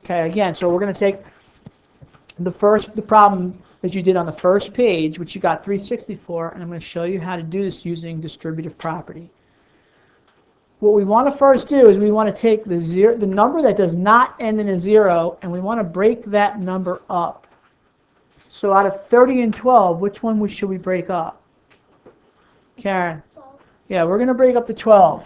Okay, again, so we're going to take the problem that you did on the first page, which you got 360 for, and I'm going to show you how to do this using distributive property. What we want to first do is we want to take the number that does not end in a 0, and we want to break that number up. So out of 30 and 12, which one should we break up? Karen? 12. Yeah, we're going to break up the 12.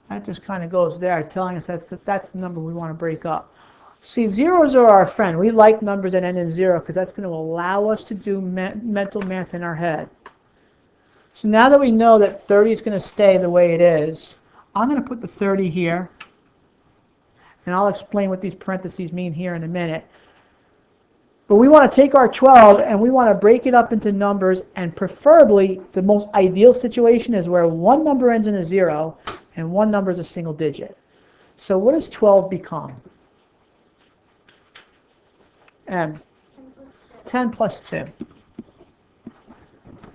That just kind of goes there, telling us that's the number we want to break up. See, zeros are our friend. We like numbers that end in 0 because that's going to allow us to do mental math in our head. So now that we know that 30 is going to stay the way it is, I'm going to put the 30 here, and I'll explain what these parentheses mean here in a minute. But we want to take our 12 and we want to break it up into numbers, and preferably the most ideal situation is where one number ends in a 0 and one number is a single digit. So what does 12 become? 10 plus 2.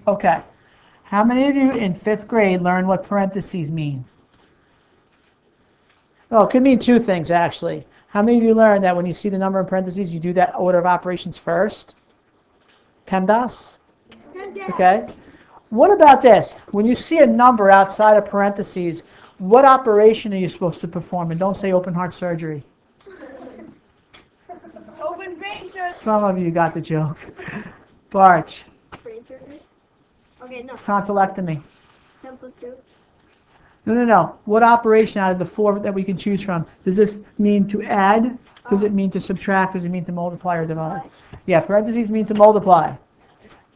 Okay. How many of you in 5th grade learned what parentheses mean? Oh, it could mean two things, actually. How many of you learned that when you see the number in parentheses, you do that order of operations first? PEMDAS? Okay. What about this? When you see a number outside of parentheses, what operation are you supposed to perform? And don't say open heart surgery. Open brain surgery. Some of you got the joke. Barch. Brain surgery? Okay, no. Tonsillectomy. 10 plus 2. No. What operation out of the 4 that we can choose from? Does this mean to add? Does it mean to subtract? Does it mean to multiply or divide? Yeah, parentheses mean to multiply.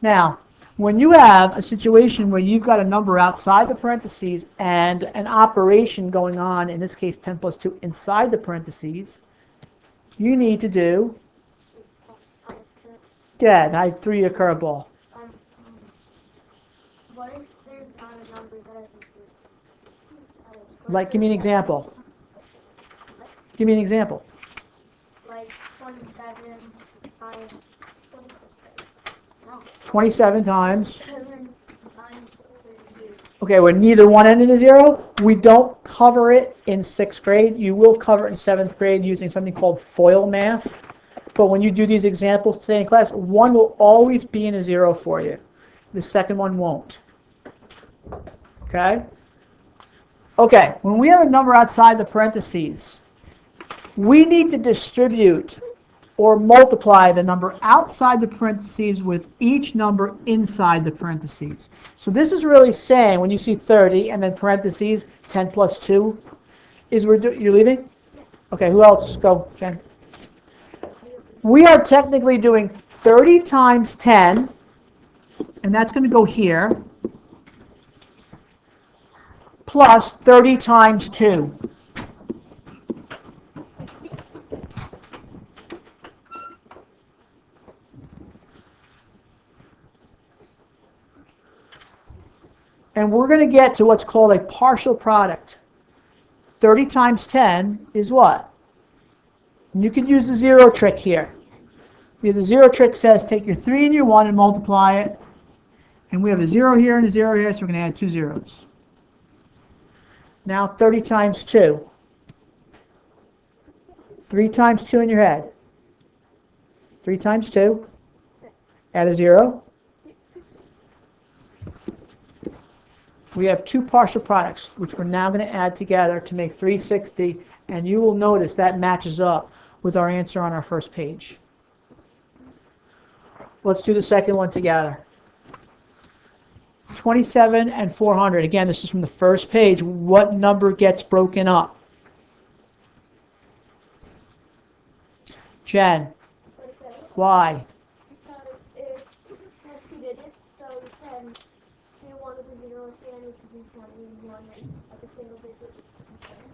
Now, when you have a situation where you've got a number outside the parentheses and an operation going on, in this case 10 plus 2, inside the parentheses, you need to do, I threw you a curveball. What if there's not a number that Like, give me an example. Give me an example. like 27 times 27 times. 7 times 32. Okay, where neither one ended in a 0, we don't cover it in 6th grade. You will cover it in 7th grade using something called FOIL math. But when you do these examples today in class, one will always be in a 0 for you. The second one won't. Okay? Okay, when we have a number outside the parentheses, we need to distribute or multiply the number outside the parentheses with each number inside the parentheses. So this is really saying, when you see 30 and then parentheses, 10 plus 2, you're leaving? Okay, who else? Go, Jen. We are technically doing 30 times 10, and that's going to go here, plus 30 times 2. And we're going to get to what's called a partial product. 30 times 10 is what? And you can use the 0 trick here. The 0 trick says take your 3 and your 1 and multiply it. And we have a 0 here and a 0 here, so we're going to add 2 zeros. Now 30 times 2. 3 times 2 in your head. 3 times 2. Add a 0. We have two partial products, which we're now going to add together to make 360, and you will notice that matches up with our answer on our first page. Let's do the second one together. 27 and 400. Again, this is from the first page. What number gets broken up? Jen. 27. Why? Because it has 2 digits, so 10, 2, 1 with a 0 at the end, which would be 21 like a single digit.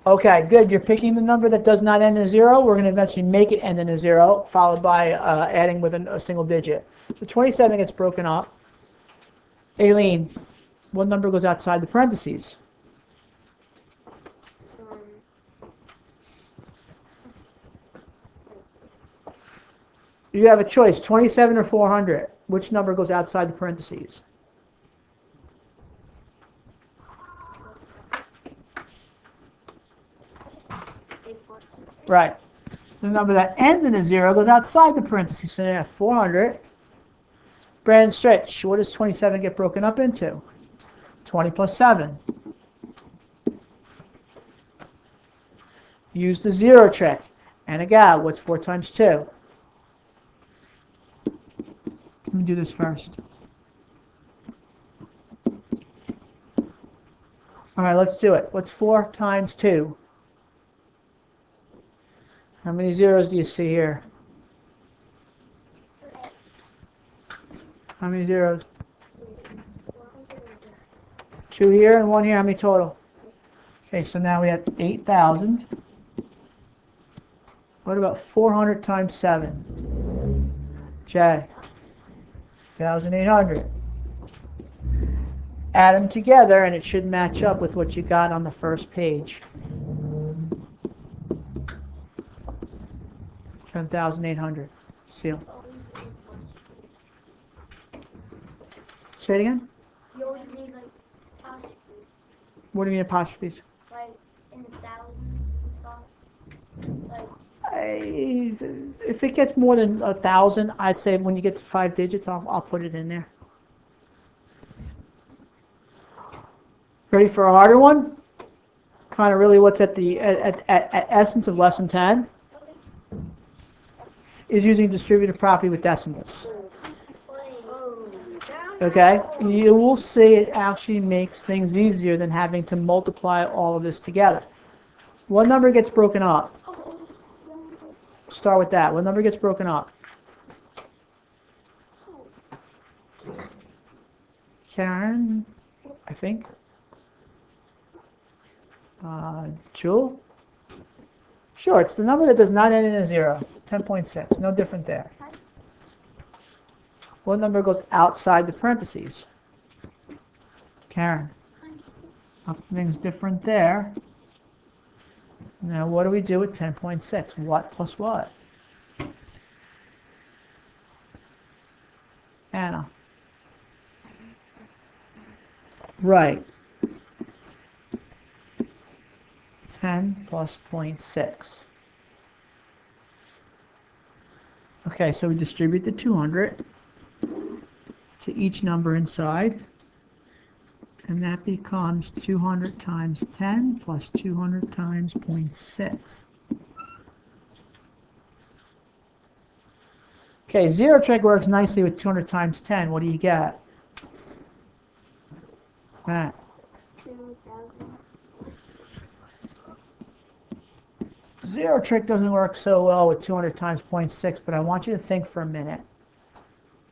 Okay, good. You're picking the number that does not end in a 0. We're going to eventually make it end in a 0, followed by adding with a single digit. So 27 gets broken up. Aileen, what number goes outside the parentheses? You have a choice, 27 or 400. Which number goes outside the parentheses? Right. The number that ends in a 0 goes outside the parentheses. So you have 400. Brandon Stretch, what does 27 get broken up into? 20 plus 7. Use the 0 trick. And again, what's 4 times 2? Let me do this first. All right, let's do it. What's 4 times 2? How many zeros do you see here? How many zeros? 2 here and 1 here. How many total? Okay, so now we have 8,000. What about 400 times 7? Jay. 1,800. Add them together and it should match up with what you got on the first page. 10,800. Seal. Say it again? You always need like apostrophes. What do you mean apostrophes? Like in the thousands and stuff. Like If it gets more than 1,000, I'd say when you get to 5 digits, I'll put it in there. Ready for a harder one? Kind of really what's at the at essence of lesson 10 is using distributive property with decimals. Okay? You will see it actually makes things easier than having to multiply all of this together. What number gets broken up? Start with that. What number gets broken up? Karen, I think. Jewel? Sure, it's the number that does not end in a 0. 10.6. No different there. What number goes outside the parentheses? Karen. Nothing's different there. Now what do we do with 10.6? What plus what? Anna. Right. 10 plus 0.6. Okay, so we distribute the 200 to each number inside, and that becomes 200 times 10 plus 200 times 0.6. Okay, 0 trick works nicely with 200 times 10. What do you get? Matt. 2,000. 0 trick doesn't work so well with 200 times 0.6, but I want you to think for a minute.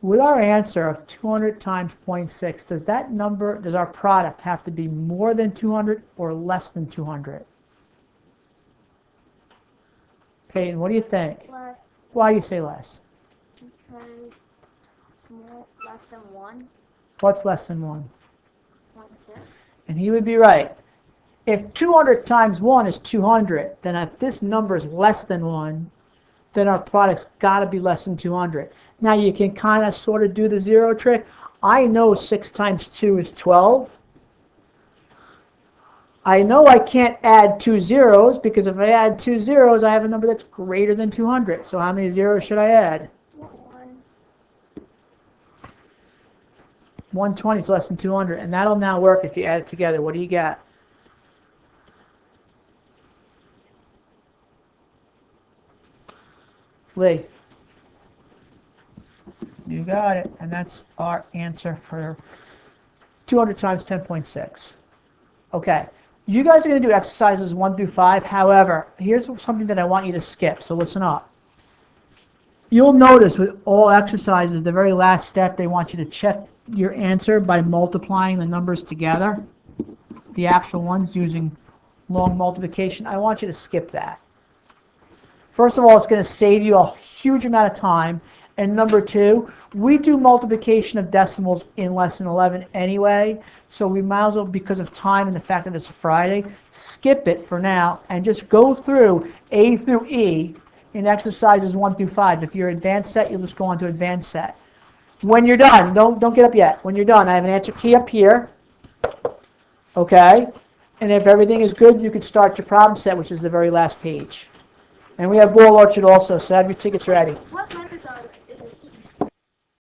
With our answer of 200 times 0.6, does that number, does our product have to be more than 200 or less than 200? Peyton, what do you think? Less. Why do you say less? Because less than 1. What's less than 1? 0.6. And he would be right. If 200 times 1 is 200, then if this number is less than 1, then our product's got to be less than 200. Now you can kind of sort of do the 0 trick. I know 6 times 2 is 12. I know I can't add 2 zeros because if I add 2 zeros, I have a number that's greater than 200. So how many zeros should I add? 1. 120 is less than 200, and that'll now work if you add it together. What do you got? Lee. You got it, and that's our answer for 200 times 10.6. Okay, you guys are going to do exercises 1 through 5. However, here's something that I want you to skip, so listen up. You'll notice with all exercises, the very last step, they want you to check your answer by multiplying the numbers together, the actual ones using long multiplication. I want you to skip that. First of all, it's going to save you a huge amount of time. And number 2, we do multiplication of decimals in lesson 11 anyway, so we might as well, because of time and the fact that it's a Friday, skip it for now and just go through A through E in exercises 1 through 5. If you're advanced set, you'll just go on to advanced set. When you're done, don't get up yet. When you're done, I have an answer key up here. Okay? And if everything is good, you can start your problem set, which is the very last page. And we have Ball Orchard also, so have your tickets ready.